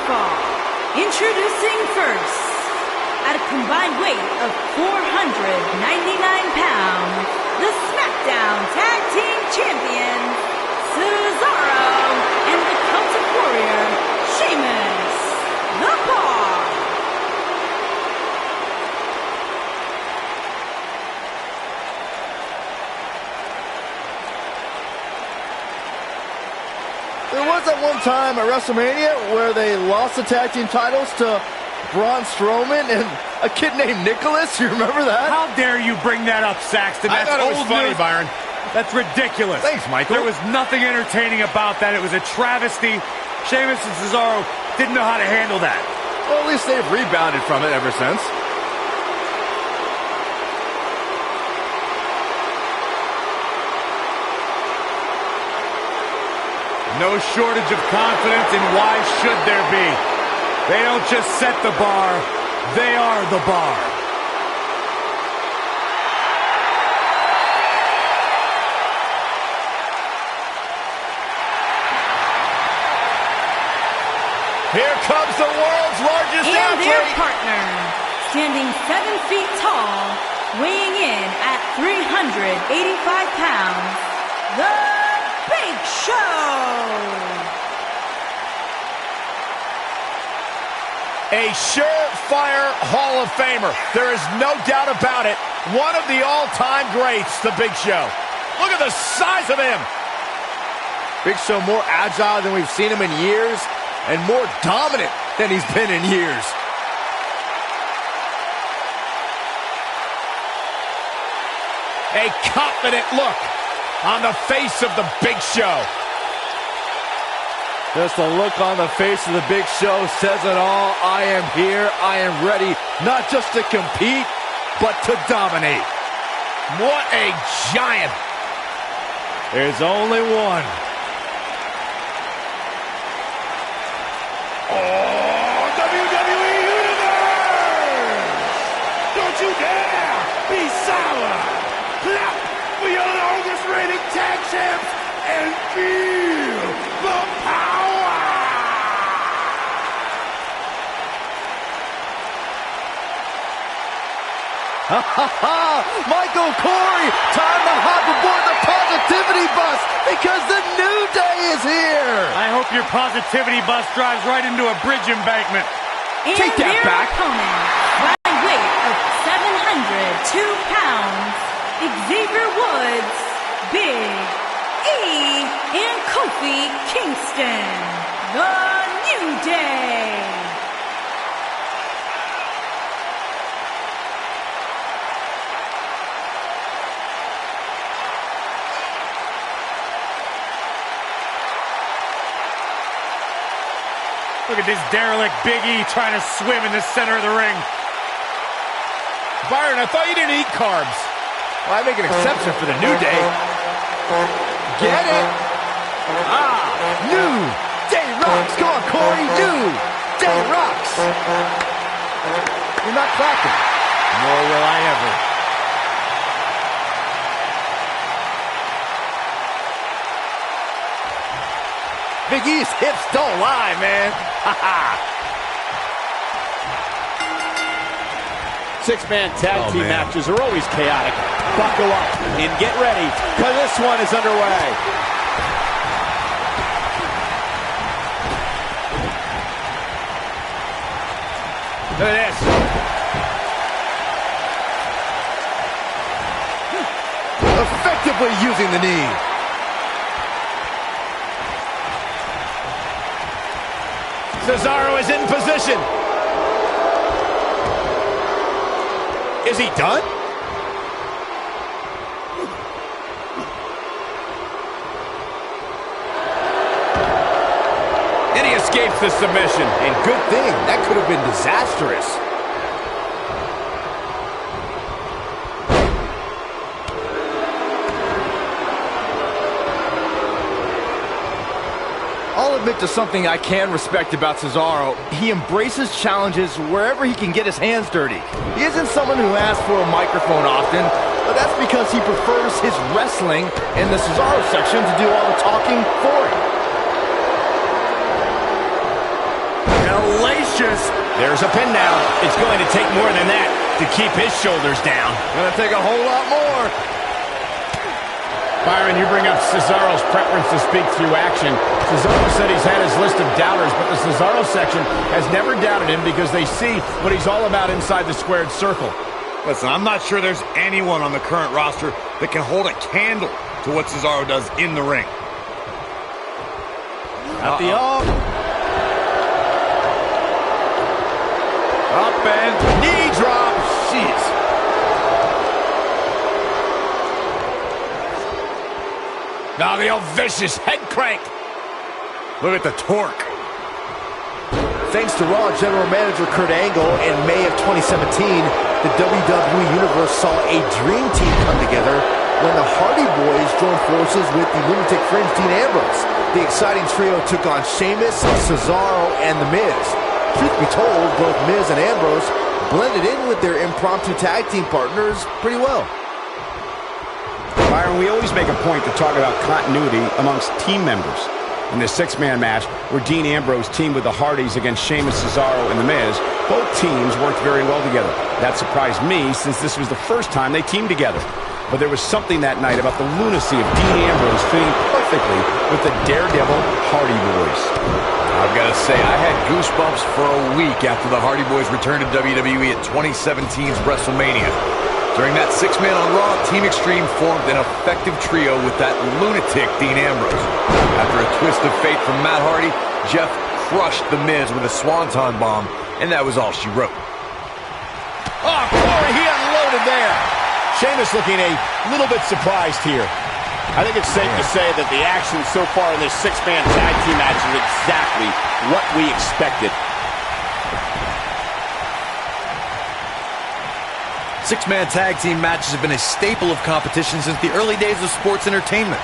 fall. Introducing first, at a combined weight of 499 pounds, the SmackDown Tag Team Champions, Cesaro and the Celtic Warrior, Sheamus, the Bar. There was that one time at WrestleMania where they lost the tag team titles to Braun Strowman and a kid named Nicholas. You remember that? How dare you bring that up, Saxton? That's I thought it was funny, news. Byron. That's ridiculous. Thanks, Michael. There was nothing entertaining about that. It was a travesty. Sheamus and Cesaro didn't know how to handle that. Well, at least they've rebounded from it ever since. No shortage of confidence, and why should there be? They don't just set the bar, they are the bar. Here comes the world's largest And athlete. their partner, standing 7 feet tall, weighing in at 385 pounds, the Big Show. A surefire Hall of Famer. There is no doubt about it. One of the all-time greats, the Big Show. Look at the size of him. Big Show more agile than we've seen him in years and more dominant than he's been in years. A confident look on the face of the Big Show. Just the look on the face of the Big Show says it all. I am here. I am ready, not just to compete, but to dominate. What a giant. There's only one. Oh, WWE Universe! Don't you dare be sour! Clap for your longest reigning tag champs and feel the power! Ha ha ha! Michael Corey, time to hop aboard the positivity bus because the new day is here! I hope your positivity bus drives right into a bridge embankment. And Take that their back. opponent, by weight of 702 pounds, Xavier Woods, Big E, and Kofi Kingston, the New Day. Look at this derelict Big E trying to swim in the center of the ring. Byron, I thought you didn't eat carbs. Well, I make an exception for the New Day. Get it? New Day rocks. Go on, Corey. New Day rocks. You're not clapping. Nor will I ever. Big E's hips don't lie, man. Six-man tag team matches are always chaotic. Buckle up and get ready, because this one is underway. Look at this. Effectively using the knee. Cesaro is in position. Is he done? And he escapes the submission. And good thing, that could have been disastrous. I'll admit to something I can respect about Cesaro. He embraces challenges wherever he can get his hands dirty. He isn't someone who asks for a microphone often, but that's because he prefers his wrestling in the Cesaro section to do all the talking for him. hellacious. There's a pin now. It's going to take more than that to keep his shoulders down. Gonna take a whole lot more. Byron, you bring up Cesaro's preference to speak through action. Cesaro said he's had his list of doubters, but the Cesaro section has never doubted him because they see what he's all about inside the squared circle. Listen, I'm not sure there's anyone on the current roster that can hold a candle to what Cesaro does in the ring. At the up and knee drop. Jeez. Now the old vicious head crank. Look at the torque. Thanks to Raw General Manager Kurt Angle in May of 2017, the WWE Universe saw a dream team come together when the Hardy Boys joined forces with the Lunatic Fringe Dean Ambrose. The exciting trio took on Sheamus, Cesaro, and The Miz. Truth be told, both Miz and Ambrose blended in with their impromptu tag team partners pretty well. Byron, we always make a point to talk about continuity amongst team members. In the six-man match, where Dean Ambrose teamed with the Hardys against Sheamus, Cesaro, and The Miz, both teams worked very well together. That surprised me, since this was the first time they teamed together. But there was something that night about the lunacy of Dean Ambrose fitting perfectly with the Daredevil Hardy Boys. I've got to say, I had goosebumps for a week after the Hardy Boys returned to WWE at 2017's WrestleMania. During that six-man on Raw, Team Extreme formed an effective trio with that lunatic Dean Ambrose. After a twist of fate from Matt Hardy, Jeff crushed The Miz with a swanton bomb, and that was all she wrote. Oh, Corey, he unloaded there. Sheamus looking a little bit surprised here. I think it's safe to say that the action so far in this six-man tag team match is exactly what we expected. Six-man tag team matches have been a staple of competition since the early days of sports entertainment.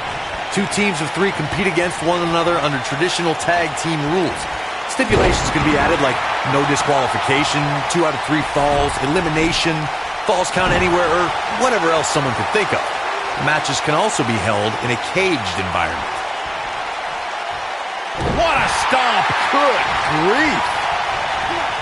Two teams of three compete against one another under traditional tag team rules. Stipulations can be added like no disqualification, 2 out of 3 falls, elimination, falls count anywhere, or whatever else someone could think of. Matches can also be held in a caged environment. What a stomp. Good grief.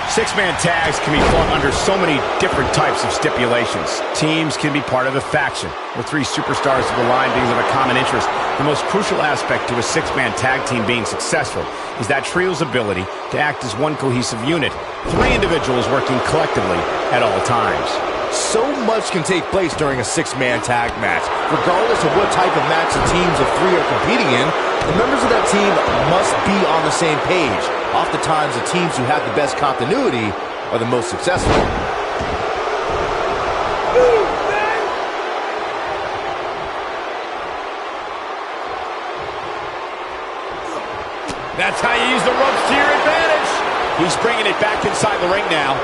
Six-man tags can be fought under so many different types of stipulations. Teams can be part of a faction, with 3 superstars of the line being of a common interest. The most crucial aspect to a six-man tag team being successful is that trio's ability to act as one cohesive unit, 3 individuals working collectively at all times. So much can take place during a six-man tag match. Regardless of what type of match the teams of 3 are competing in, the members of that team must be on the same page. Oftentimes, the teams who have the best continuity are the most successful. That's how you use the ropes to your advantage. He's bringing it back inside the ring now.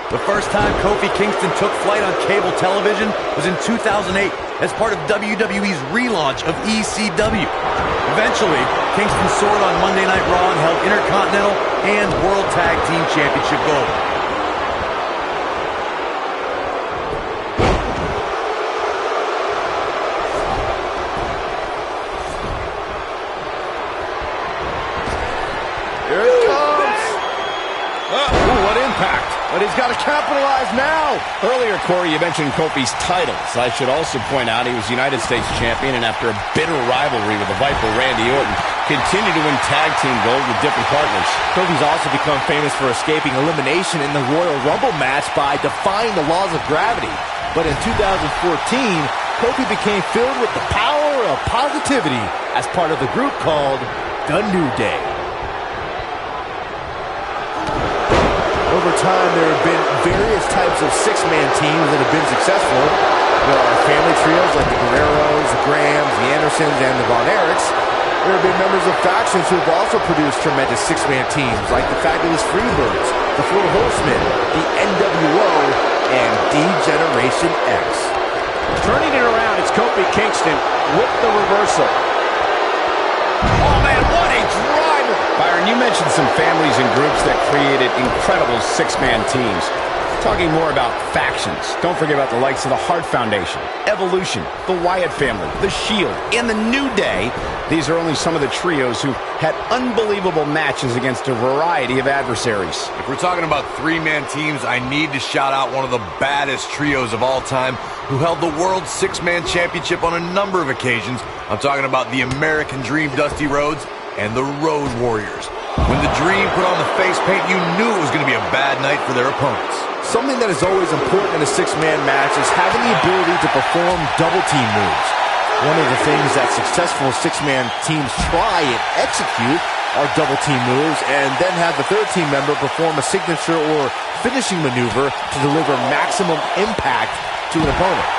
The first time Kofi Kingston took flight on cable television was in 2008 as part of WWE's relaunch of ECW. Eventually, Kingston soared on Monday Night Raw and held Intercontinental and World Tag Team Championship gold. Here it comes! Ooh, what impact! But he's got to capitalize now. Earlier, Corey, you mentioned Kofi's titles. I should also point out he was United States champion, and after a bitter rivalry with the Viper Randy Orton, continued to win tag team gold with different partners. Kofi's also become famous for escaping elimination in the Royal Rumble match by defying the laws of gravity. But in 2014, Kofi became filled with the power of positivity as part of the group called The New Day. Over time, there have been various types of six-man teams that have been successful. There are family trios like the Guerreros, the Grahams, the Andersons, and the Von Erichs. There have been members of factions who have also produced tremendous six-man teams like the Fabulous Freebirds, the Four Horsemen, the NWO, and D-Generation X. Turning it around, it's Kofi Kingston with the reversal. Oh, man, what a driver. Byron, you mentioned some families and groups that created incredible six-man teams. Talking more about factions, don't forget about the likes of the Hart Foundation, Evolution, the Wyatt family, the Shield, and the New Day. These are only some of the trios who had unbelievable matches against a variety of adversaries. If we're talking about three-man teams, I need to shout out one of the baddest trios of all time who held the World Six-Man Championship on a number of occasions. I'm talking about the American Dream, Dusty Rhodes, and the Road Warriors. When the Dream put on the face paint, you knew it was going to be a bad night for their opponents. Something that is always important in a six-man match is having the ability to perform double-team moves. One of the things that successful six-man teams try and execute are double-team moves, and then have the third team member perform a signature or finishing maneuver to deliver maximum impact to an opponent.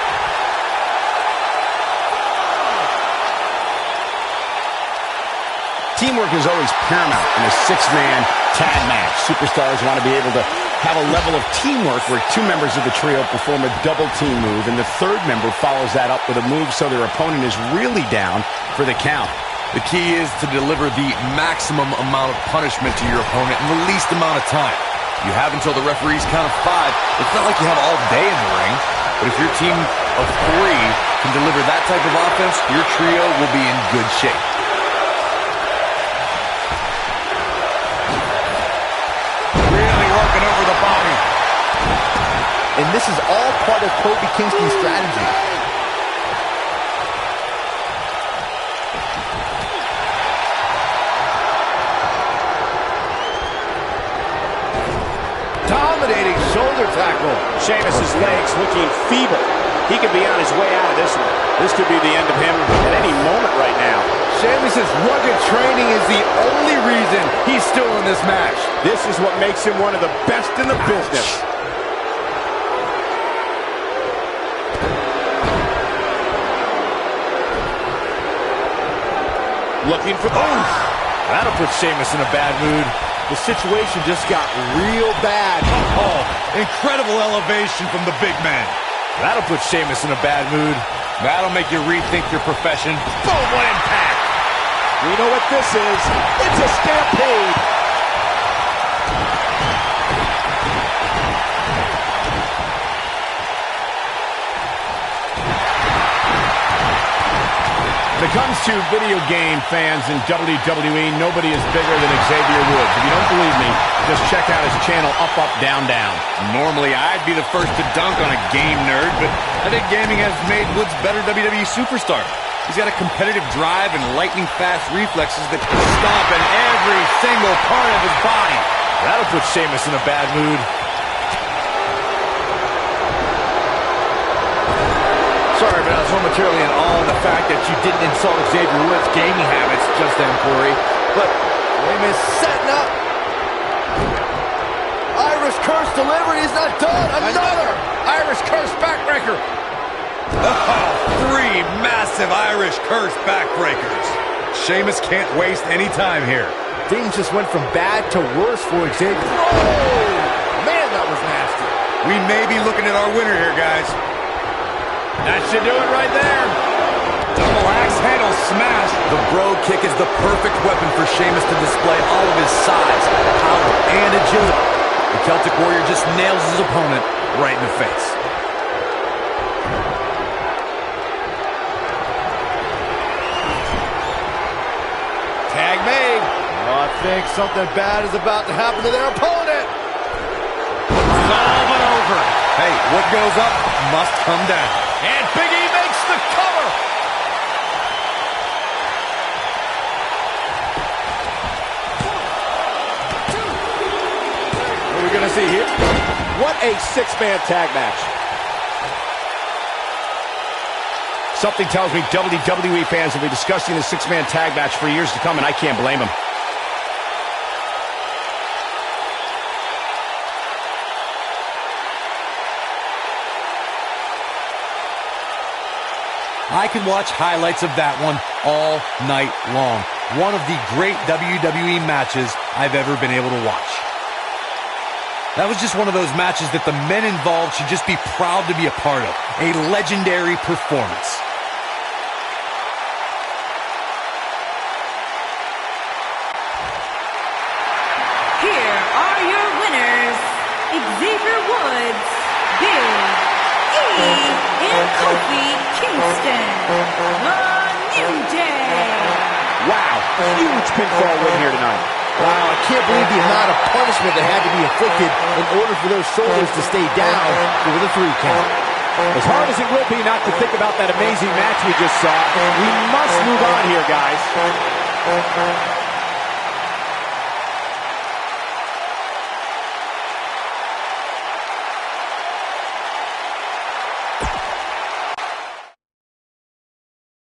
Teamwork is always paramount in a six-man tag match. Superstars want to be able to have a level of teamwork where two members of the trio perform a double-team move, and the third member follows that up with a move so their opponent is really down for the count. The key is to deliver the maximum amount of punishment to your opponent in the least amount of time. You have until the referee's count of 5. It's not like you have all day in the ring, but if your team of 3 can deliver that type of offense, your trio will be in good shape. Over the body. And this is all part of Kofi Kingston's strategy. Dominating shoulder tackle. Sheamus's legs looking feeble. He could be on his way out of this one. This could be the end of him at any moment right now. Sheamus's rugged training is the only reason he's still in this match. This is what makes him one of the best in the business. Looking for... Oh! That'll put Sheamus in a bad mood. The situation just got real bad. Oh, incredible elevation from the big man. That'll put Sheamus in a bad mood. That'll make you rethink your profession. Boom, what impact! We know what this is. It's a stampede. When it comes to video game fans in WWE, nobody is bigger than Xavier Woods. If you don't believe me, just check out his channel, Up, Up, Down, Down. Normally, I'd be the first to dunk on a game nerd, but I think gaming has made Woods better WWE superstar. He's got a competitive drive and lightning-fast reflexes that stomp in every single part of his body. That'll put Sheamus in a bad mood. Sorry, but I was momentarily in awe of the fact that you didn't insult Xavier Woods' gaming habits just then, Corey. But Sheamus setting up. Irish curse delivery is not done. Another Irish curse backbreaker. Oh, 3 massive Irish curse backbreakers. Sheamus can't waste any time here. Things just went from bad to worse for Xavier. Whoa! Man, that was nasty. We may be looking at our winner here, guys. That should do it right there. Double axe handle smash. The bro kick is the perfect weapon for Sheamus to display all of his size, power, and agility. The Celtic Warrior just nails his opponent right in the face. Tag made. Oh, I think something bad is about to happen to their opponent. Solve it over. Hey, what goes up must come down. And Big E makes the cover. What are we going to see here? What a six-man tag match. Something tells me WWE fans will be discussing the six-man tag match for years to come, and I can't blame them. I can watch highlights of that one all night long. One of the great WWE matches I've ever been able to watch. That was just one of those matches that the men involved should just be proud to be a part of. A legendary performance. Woods, Big E, and Kofi Kingston. The New Day. Wow, huge pinfall win here tonight. Wow, I can't believe the amount of punishment that had to be inflicted in order for those shoulders to stay down for the 3 count. As hard as it will be not to think about that amazing match we just saw, we must move on here, guys.